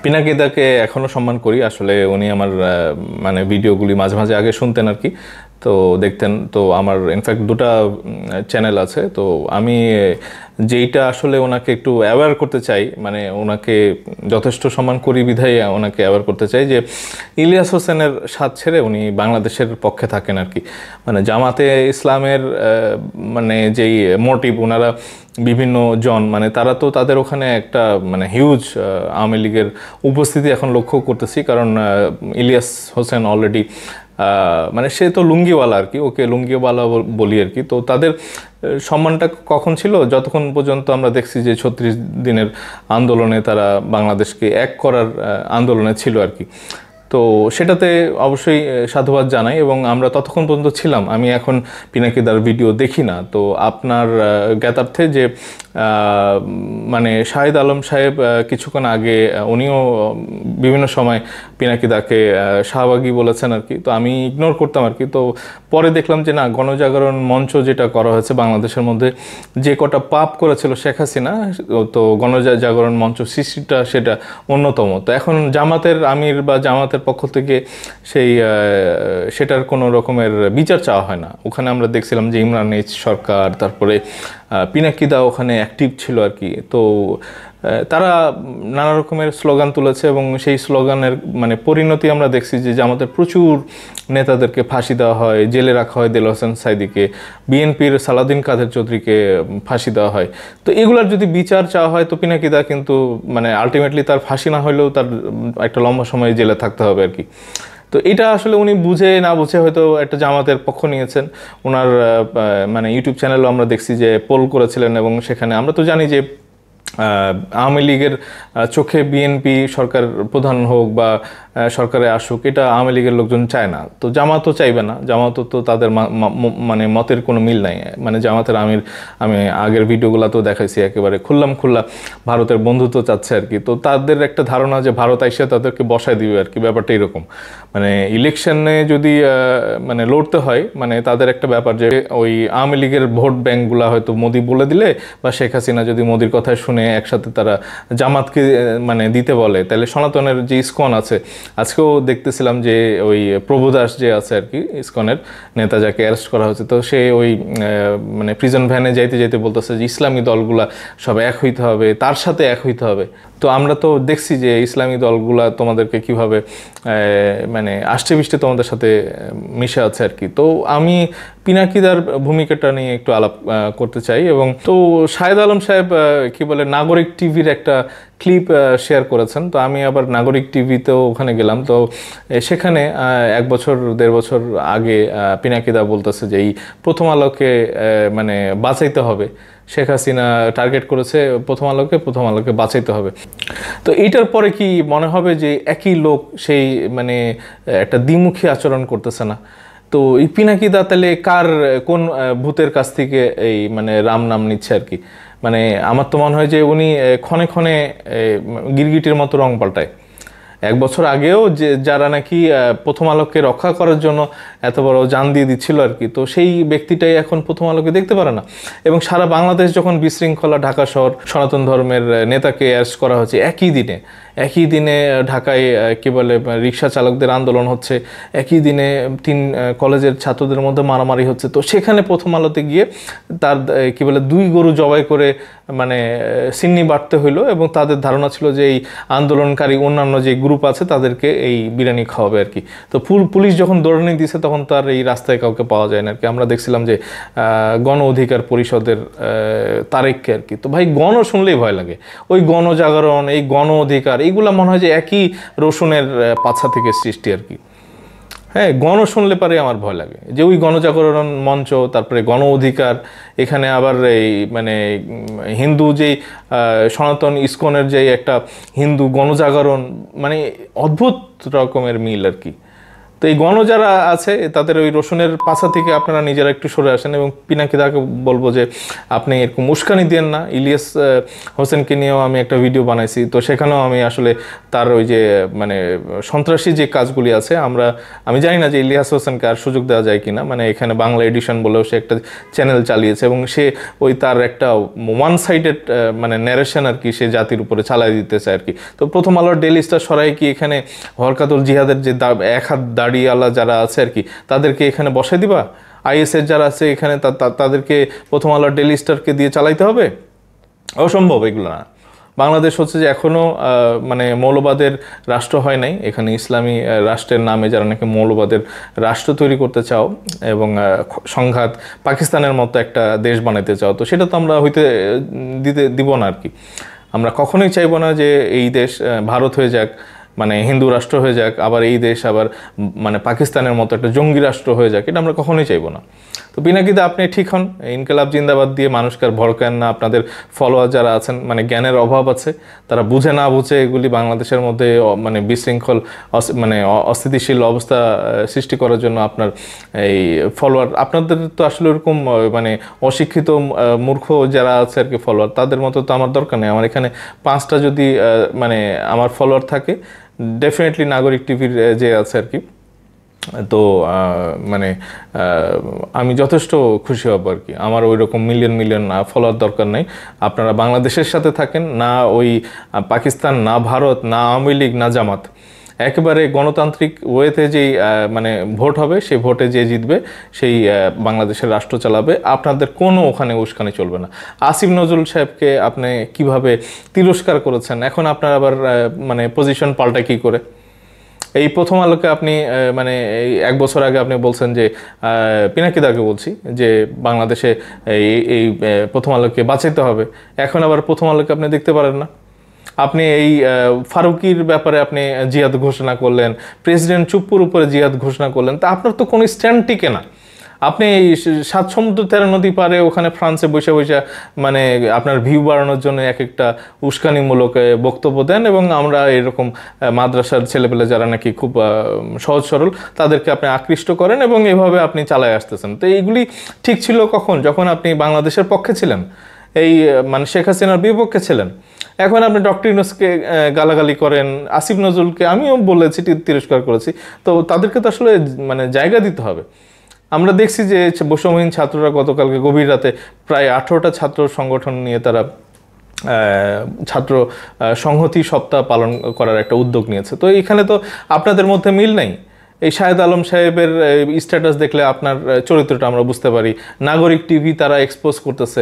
পিনাকিদাকে এখনো সম্মান করি আসলে। উনি আমার মানে ভিডিওগুলি মাঝে মাঝে আগে শুনতেন আর কি, তো দেখতেন। তো আমার ইনফ্যাক্ট দুটা চ্যানেল আছে। তো আমি যেইটা আসলে ওনাকে একটু অ্যাওয়্যার করতে চাই, মানে ওনাকে যথেষ্ট সম্মান করি বিধায় ওনাকে অ্যাওয়্যার করতে চাই যে ইলিয়াস হোসেনের সাথ ছেড়ে উনি বাংলাদেশের পক্ষে থাকেন আর কি। মানে জামাতে ইসলামের মানে যেই মোটিভ, ওনারা বিভিন্ন জন মানে তারা তো তাদের ওখানে একটা মানে হিউজ আওয়ামী লীগের উপস্থিতি এখন লক্ষ্য করতেছি, কারণ ইলিয়াস হোসেন অলরেডি মানে সে তো লুঙ্গিওয়ালা আর কি, ওকে লুঙ্গিওয়ালা বলি আর কি। তো তাদের সম্মানটা কখন ছিল? যতক্ষণ পর্যন্ত আমরা দেখছি যে 36 দিনের আন্দোলনে তারা বাংলাদেশকে এক করার আন্দোলনে ছিল আর কি। তো সেটাতে অবশ্যই সাধুবাদ জানাই এবং আমরা ততক্ষণ পর্যন্ত ছিলাম। আমি এখন পিনাকিদার ভিডিও দেখি না। তো আপনার জ্ঞাতার্থে যে মানে শাহিদ আলম সাহেব কিছুক্ষণ আগে উনিও বিভিন্ন সময় পিনাকিদাকে শাহবাগী বলেছেন আর কি। তো আমি ইগনোর করতাম আর কি। তো পরে দেখলাম যে না, গণজাগরণ মঞ্চ যেটা করা হয়েছে বাংলাদেশের মধ্যে, যে কটা পাপ করেছিল শেখ হাসিনা, তো গণজাগরণ মঞ্চ সৃষ্টিটা সেটা অন্যতম। তো এখন জামাতের আমির বা জামাতের পক্ষ থেকে সেই সেটার কোনো রকমের বিচার চাওয়া হয় না। ওখানে আমরা দেখছিলাম যে ইমরান এইচ সরকার, তারপরে পিনাকিদা ওখানে অ্যাক্টিভ ছিল আর কি। তো তারা নানা রকমের স্লোগান তুলেছে এবং সেই স্লোগানের মানে পরিণতি আমরা দেখছি যে আমাদের প্রচুর নেতাদেরকে ফাঁসি দেওয়া হয়, জেলে রাখা হয় দেলোয়ার হোসেন সাঈদীকে, বিএনপির সালাউদ্দিন কাদের চৌধুরীকে ফাঁসি দেওয়া হয়। তো এগুলার যদি বিচার চাওয়া হয়, তো পিনাকিদা কিন্তু মানে আলটিমেটলি তার ফাঁসি না হলেও তার একটা লম্বা সময় জেলে থাকতে হবে আর কি। তো এটা আসলে উনি বুঝে না বুঝে হয়তো একটা জামাতের পক্ষ নিয়েছেন। ওনার মানে ইউটিউব চ্যানেলও আমরা দেখছি যে পোল করেছিলেন এবং সেখানে আমরা তো জানি যে আওয়ামী লীগের চোখে বিএনপি সরকার প্রধান হোক বা সরকারে আসুক, এটা আওয়ামী লীগের লোকজন চায় না। তো জামাতও চাইবে না, জামাতও তো তাদের মানে মতের কোনো মিল নাই। মানে জামাতের আমি আগের ভিডিওগুলোতেও দেখাইছি, একেবারে খুল্লা ভারতের বন্ধুত্ব চাচ্ছে আর কি। তো তাদের একটা ধারণা যে ভারত আইসে তাদেরকে বসায় দিবে আর কি, ব্যাপারটা এরকম। মানে ইলেকশনে যদি মানে লড়তে হয়, মানে তাদের একটা ব্যাপার যে ওই আওয়ামী লীগের ভোট ব্যাঙ্কগুলা হয়তো মোদি বলে দিলে বা শেখ হাসিনা যদি মোদির কথা শুনে একসাথে তারা জামাতকে মানে দিতে বলে, তাহলে সনাতনের যে ইসকন আছে, আজকেও দেখতেছিলাম যে ওই প্রভুদাস যে আছে আর কি ইসকনের নেতা, যাকে অ্যারেস্ট করা হয়েছে, তো সে ওই মানে প্রিজন ভ্যানে যাইতে যাইতে বলতেছে যে ইসলামী দলগুলা সব এক হইতে হবে, তার সাথে এক হইতে হবে। তো আমরা তো দেখছি যে ইসলামী দলগুলা তোমাদেরকে কিভাবে মানে আষ্টে পৃষ্ঠে তোমাদের সাথে মিশে আছে আর কি। তো আমি পিনাকিদার ভূমিকাটা নিয়ে একটু আলাপ করতে চাই। এবং তো শাহেদ আলম সাহেব কি বলে নাগরিক টিভির একটা ক্লিপ শেয়ার করেছেন। তো আমি আবার নাগরিক টিভিতেও ওখানে গেলাম। তো সেখানে 1 বছর 1.5 বছর আগে পিনাকিদা বলতেছে যে এই প্রথম আলোকে মানে বাঁচাইতে হবে, শেখ হাসিনা টার্গেট করেছে প্রথম আলোকে বাঁচাইতে হবে। তো এইটার পরে কি মনে হবে যে একই লোক সেই মানে একটা দ্বিমুখী আচরণ করতেছে না? তো এই পিনাকিদা তাহলে কোন ভূতের কাছ থেকে এই মানে রাম নাম নিচ্ছে আর কি? মানে আমার তো মনে হয় যে উনি ক্ষণে ক্ষণে গিরগিটির মতো রং পাল্টায়। 1 বছর আগেও যে যারা নাকি প্রথম আলোকে রক্ষা করার জন্য এত বড় জান দিয়ে দিচ্ছিল আর কি, তো সেই ব্যক্তিটাই এখন প্রথম আলোকে দেখতে পারে না। এবং সারা বাংলাদেশ যখন বিশৃঙ্খলা, ঢাকা শহর সনাতন ধর্মের নেতাকে অ্যারেস্ট করা হচ্ছে একই দিনে ঢাকায় কি বলে রিক্সা চালকদের আন্দোলন হচ্ছে, একই দিনে 3 কলেজের ছাত্রদের মধ্যে মারামারি হচ্ছে। তো সেখানে প্রথম আলোতে গিয়ে তার কি বলে 2 গরু জবাই করে মানে সিন্নি বাড়তে হইলো এবং তাদের ধারণা ছিল যে এই আন্দোলনকারী অন্যান্য যে গ্রুপ আছে তাদেরকে এই বিরিয়ানি খাওয়াবে আর কি। তো পুলিশ যখন দৌড়ানি দিছে তখন তার এই রাস্তায় কাউকে পাওয়া যায় না আর কি। আমরা দেখছিলাম যে গণ অধিকার পরিষদের তারেককে আর কি। তো ভাই, গণ শুনলেই ভয় লাগে। ওই গণজাগরণ, এই গণ অধিকার, এইগুলা মনে হয় যে একই রসুনের পাছা থেকে সৃষ্টি আর কি। হ্যাঁ, গণ শুনলে পারে আমার ভয় লাগে যে ওই গণজাগরণ মঞ্চ, তারপরে গণ অধিকার, এখানে আবার এই মানে হিন্দু যেই সনাতন ইসকনের যে একটা হিন্দু গণজাগরণ, মানে অদ্ভুত রকমের মিল আর কি। তো এই গণ যারা আছে তাদের ওই রসুনের পাছা থেকে আপনারা নিজেরা একটু সরে আসেন, এবং পিনাকিদাকে বলবো যে আপনি এরকম উস্কানি দিয়েন না। ইলিয়াস হোসেনকে নিয়েও আমি একটা ভিডিও বানাইছি, তো সেখানেও আমি আসলে তার ওই যে মানে সন্ত্রাসী যে কাজগুলি আছে আমি জানি না যে ইলিয়াস হোসেনকে আর সুযোগ দেওয়া যায় কিনা, মানে এখানে বাংলা এডিশন বলেও সে একটা চ্যানেল চালিয়েছে, এবং সে ওই তার একটা ওয়ান সাইডেড মানে ন্যারেশন আর কি সে জাতির উপরে চালাই দিতেছে আর কি। তো প্রথম আলোর ডেইলি স্টার সরাই কি এখানে হরকাতুল জিহাদের যে এক হাত দাড়িওয়ালা যারা আছে আর কি তাদেরকে এখানে বসে দিবা? আইএসের যারা আছে এখানে তাদেরকে প্রথম আলোর ডেইলি স্টারকে দিয়ে চালাইতে হবে? অসম্ভব এগুলো না। বাংলাদেশ হচ্ছে যে এখনও মানে মৌলবাদের রাষ্ট্র হয় নাই। এখানে ইসলামী রাষ্ট্রের নামে যারা নাকি মৌলবাদের রাষ্ট্র তৈরি করতে চাও এবং সংঘাত পাকিস্তানের মতো একটা দেশ বানাইতে চাও, তো সেটা তো আমরা হইতে দিব না আর কি। আমরা কখনোই চাইবো না যে এই দেশ ভারত হয়ে যাক, মানে হিন্দু রাষ্ট্র হয়ে যাক, আবার এই দেশ আবার মানে পাকিস্তানের মতো একটা জঙ্গি রাষ্ট্র হয়ে যাক, এটা আমরা কখনোই চাইবো না। তো পিনাকিদা আপনি ঠিক হন, ইনকালাব জিন্দাবাদ দিয়ে মানুষকে আর ভড়কান না। আপনাদের ফলোয়ার যারা আছেন মানে জ্ঞানের অভাব আছে, তারা বুঝে না বুঝে এগুলি বাংলাদেশের মধ্যে মানে বিশৃঙ্খল মানে অস্থিতিশীল অবস্থা সৃষ্টি করার জন্য আপনার এই ফলোয়ার, আপনাদের তো আসলে ওরকম মানে অশিক্ষিত মূর্খ যারা আছে আর কি ফলোয়ার, তাদের মতো তো আমার দরকার নেই। আমার এখানে 5টা যদি মানে আমার ফলোয়ার থাকে, ডেফিনেটলি নাগরিক টিভির যে আছে আর কি, তো মানে আমি যথেষ্ট খুশি হব আর কি। আমার ওই রকম মিলিয়ন ফলোয়ার দরকার নেই। আপনারা বাংলাদেশের সাথে থাকেন, না ওই পাকিস্তান, না ভারত, না আওয়ামী লীগ, না জামাত, একেবারে গণতান্ত্রিক ওয়েতে যেই মানে ভোট হবে, সেই ভোটে যে জিতবে সেই বাংলাদেশের রাষ্ট্র চালাবে। আপনাদের কোনো ওখানে উস্কানি চলবে না। আসিফ নজরুল সাহেবকে আপনি কিভাবে তিরস্কার করেছেন, এখন আপনার আবার মানে পজিশন পাল্টা কি করে? এই প্রথম আলোকে আপনি মানে এই 1 বছর আগে আপনি বলছেন যে পিনাকিদাকে বলছি যে বাংলাদেশে এই প্রথম আলোকে বাঁচাইতে হবে, এখন আবার প্রথম আলোকে আপনি দেখতে পারেন না। আপনি এই ফারুকির ব্যাপারে আপনি জিহাদ ঘোষণা করলেন, প্রেসিডেন্ট চুপ্পুর উপরে জিহাদ ঘোষণা করলেন, তা আপনার তো কোনো স্ট্যান্ড টিকে না। আপনি এই 7 সমুদ্র 13 নদী পারে ওখানে ফ্রান্সে বসে মানে আপনার ভিউ বাড়ানোর জন্য এক একটা উস্কানিমূলক বক্তব্য দেন, এবং আমরা এরকম মাদ্রাসার ছেলেপেলে যারা নাকি খুব সহজ সরল তাদেরকে আপনি আকৃষ্ট করেন, এবং এভাবে আপনি চালায় আসতেছেন। তো এইগুলি ঠিক ছিল কখন? যখন আপনি বাংলাদেশের পক্ষে ছিলেন, এই মানে শেখ হাসিনার বিপক্ষে ছিলেন। এখন আপনি ডক্টর ইউনূসকে গালাগালি করেন, আসিফ নজরুলকে আমিও বলেছি, তিরস্কার করেছি, তো তাদেরকে তো আসলে মানে জায়গা দিতে হবে। আমরা দেখছি যে বৈষম্যহীন ছাত্ররা গতকালকে গভীর রাতে প্রায় 18টা ছাত্র সংগঠন নিয়ে তারা ছাত্র সংহতি সপ্তাহ পালন করার একটা উদ্যোগ নিয়েছে। তো এখানে তো আপনাদের মধ্যে মিল নেই। এই শাহেদ আলম সাহেবের স্ট্যাটাস দেখলে আপনার চরিত্রটা আমরা বুঝতে পারি। নাগরিক টিভি তারা এক্সপোজ করতেছে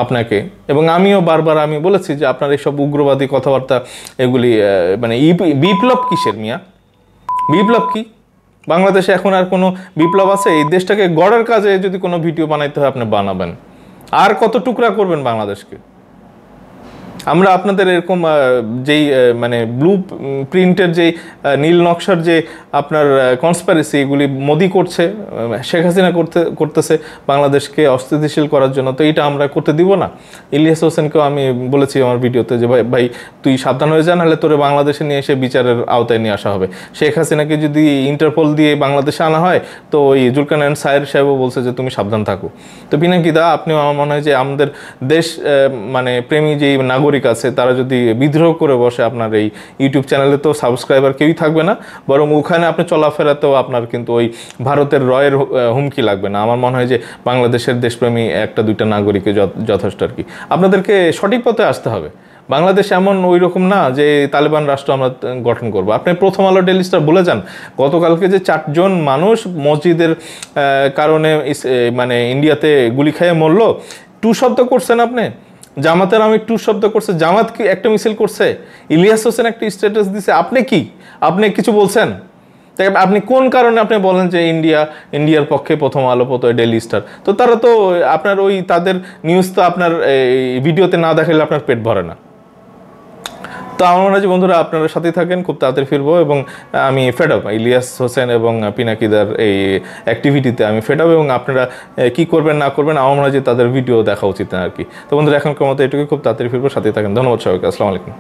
আপনাকে, এবং আমিও বারবার আমি বলেছি যে আপনার এইসব উগ্রবাদী কথাবার্তা এগুলি মানে বিপ্লব কিসের মিয়া? বিপ্লব কি? বাংলাদেশে এখন আর কোনো বিপ্লব আছে? এই দেশটাকে গড়ার কাজে যদি কোনো ভিডিও বানাইতে হয় আপনি বানাবেন, আর কত টুকরা করবেন বাংলাদেশকে? আমরা আপনাদের এরকম যেই মানে ব্লু প্রিন্টের যেই নীল নকশার যে আপনার কনস্পারেসি এগুলি মোদি করছে, শেখ হাসিনা করতেছে বাংলাদেশকে অস্থিতিশীল করার জন্য, তো এটা আমরা করতে দিব না। ইলিয়াস হোসেনকেও আমি বলেছি আমার ভিডিওতে যে ভাই তুই সাবধান হয়ে যা, নাহলে তোরে বাংলাদেশে নিয়ে এসে বিচারের আওতায় নিয়ে আসা হবে। শেখ হাসিনাকে যদি ইন্টারপোল দিয়ে বাংলাদেশে আনা হয়, তো ওই জুলকারনাইন সায়ের সাহেবও বলছে যে তুমি সাবধান থাকো। তো পিনাকিদা, আপনিও আমার মনে হয় যে আমাদের দেশ মানে প্রেমী যেই নাগরিক আছে তারা যদি বিদ্রোহ করে বসে আপনার এই ইউটিউব চ্যানেলে, তো সাবস্ক্রাইবার কেউই থাকবে না, বরং ওখানে আপনি চলাফেরাতেও আপনার কিন্তু ওই ভারতের রয়ের হুমকি লাগবে না। আমার মনে হয় যে বাংলাদেশের দেশপ্রেমী 1-2টা নাগরিকে যথেষ্ট আর কি। আপনাদেরকে সঠিক পথে আসতে হবে। বাংলাদেশ এমন ওই রকম না যে তালেবান রাষ্ট্র আমরা গঠন করব। আপনি প্রথম আলো ডেইলি স্টার ভুলে যান, গতকালকে যে 4 জন মানুষ মসজিদের কারণে মানে ইন্ডিয়াতে গুলি খেয়ে মরল, 2 শব্দ করছেন আপনি। জামাতের আমি 2 শব্দ করছে, জামাত কি একটা মিছিল করছে, ইলিয়াস হোসেন একটা স্ট্যাটাস দিছে, আপনি কিছু বলছেন? তাই আপনি কোন কারণে আপনি বলেন যে ইন্ডিয়ার পক্ষে প্রথম আলো ডেইলি স্টার? তো তারা তো আপনার ওই তাদের নিউজ তো আপনার ভিডিওতে না দেখালে আপনার পেট ভরে না। তো আমার মনে হয় যে বন্ধুরা আপনারা সাথেই থাকেন, খুব তাড়াতাড়ি ফিরবো, এবং আমি ফেড আপ ইলিয়াস হোসেন এবং পিনাকিদার এই অ্যাক্টিভিটিতে আমি ফেড আপ, এবং আপনারা কি করবেন না করবেন আমার মনে হয় যে তাদের ভিডিও দেখা উচিত না আর কি। তো বন্ধুরা এখনকার মতো এটুকুই, খুব তাড়াতাড়ি ফিরবো, সাথেই থাকেন। ধন্যবাদ সবাইকে, আসসালামু আলাইকুম।